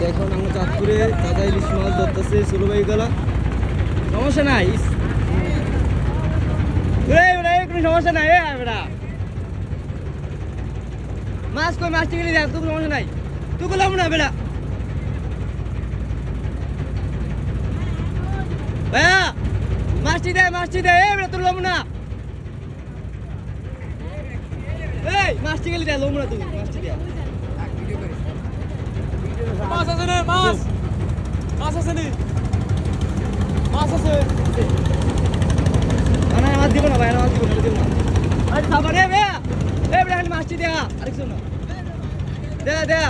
এখন আমরা চাঁদপুরে দাদা ইলিশ মাছ ধরতেছে ছোটো ভাই গেলা সমস্যা নাই কোনো সমস্যা নাই বেটা মাছ কই মাছটি গেলে দেখ তোর সমস্যা নাই তুই গেলাম না বেটা ভাইয়া মাছটি দে এ বেটা তোর লম না এই মাছটি গেলে দেখ লম না তুই মাছটি দে মাছ আছে না মাছ আছে নি মাছ আছে না মাছ দিব না ভাই মাছ দিব না আরে খাবার রে বে এ বেটা খালি মাছটি দেখা আরেকশো না দে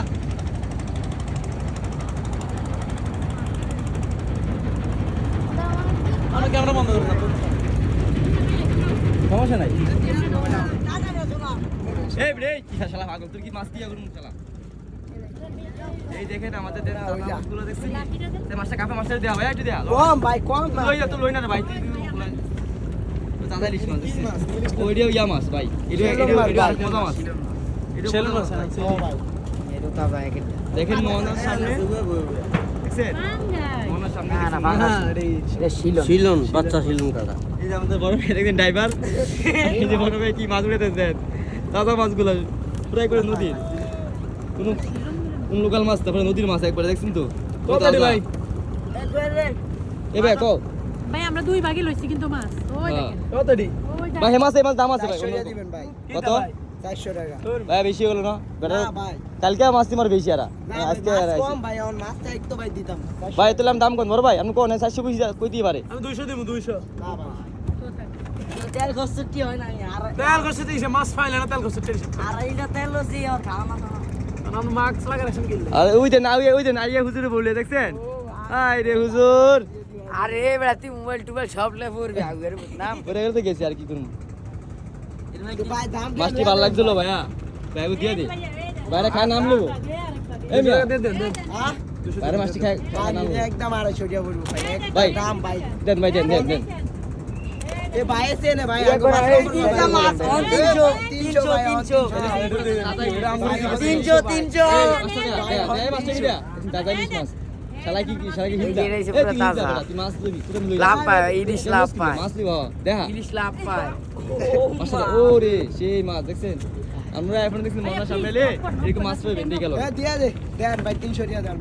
আমার ক্যামেরা বন্ধ করে দাও সমস্যা নাই এই রে কি শালা পাগল তুই কি মাছ দিয়া করুন শালা এই দেখেন আমাদের দেন মাছগুলো দেখছিস এই মাছটা কাপে মাছটা দেয়া ভাই একটু দেয়া কম ভাই কম লই না রে ভাই তুই দাদা ইলিশ মাছ দেখছিস ওইটাও ইয়া মাছ ভাই এটা মজা মাছ এটা ছেলে মাছ ও ভাই এটা তা ভাই দেখেন মোহনার সামনে দেখছেন মোহনার সামনে না ভাঙা এটা শিলন বাচ্চা শিলন কাটা এই যে আমাদের বড় ভাই দেখেন ড্রাইভার এই যে বড় ভাই কি মাছ উড়াতে দেন দাদা মাছগুলো ফ্রাই করে নদীর কোন লোকাল মাছ তারপরে নদীর মাছ একবার দেখছেন তো কতটি ভাই ভাই কও ভাই আমরা দুই ভাগে লইছি কিন্তু মাছ ওই দেখেন কতটি ভাই এই মাছ দাম আছে ভাই দিবেন ভাই কত 400 টাকা ভাই বেশি হলো না বেটা না ভাই কালকে মাছ তোমার বেশি আর আজকে আর কম ভাই অন মাছটা একটু ভাই দিতাম ভাই তুলাম দাম কোন বড় ভাই আপনি কোন 400 বেশি কই দিই পারে আমি 200 দেব 200 না ভাই তেল খরচ কি হয় না আর তেল করছে দিছে মাছ ফাইলে না তেল করছে টেনশন আর এইটা তেল লসি আর খাওয়া মাছ আমি মাস্ক লাগা রাখছেন কিনলে আর ওই যে নাইয়া হুজুরে বললে দেখছেন আই রে হুজুর আরে বেটা তুই মোবাইল টোবাইল সব লে পড়বি আগের নাম ওরে তো গেছি আর কি করব ভাই দাম মাছটি ভালো লাগছিল ভাইয়া ভাই দিয়ে দে বাইরে খায় নাম লব এই মিয়া দে হ্যাঁ বাইরে মাছটি খায় নাম লব একদম 250 টাকা পড়বে ভাই দাম ভাই দেন ভাই দেন এ ভাই এসে না ভাই তিনটা মাছ 300 এই মাছটা কি দেয়া দাদা ইলিশ মাছ শালা কি হিন্দা তুই মাছ দিবি তুই লাভ পায় ইলিশ লাভ পায় মাছ দিবা দেখা ইলিশ লাভ পায় মাশাআল্লাহ ওরে সেই মাছ দেখছেন আমরা এখন দেখছি মনার সামনে এলে এরকম মাছ পাবেন দিয়ে গেল দিয়ে দে দেন ভাই 300 টাকা দেন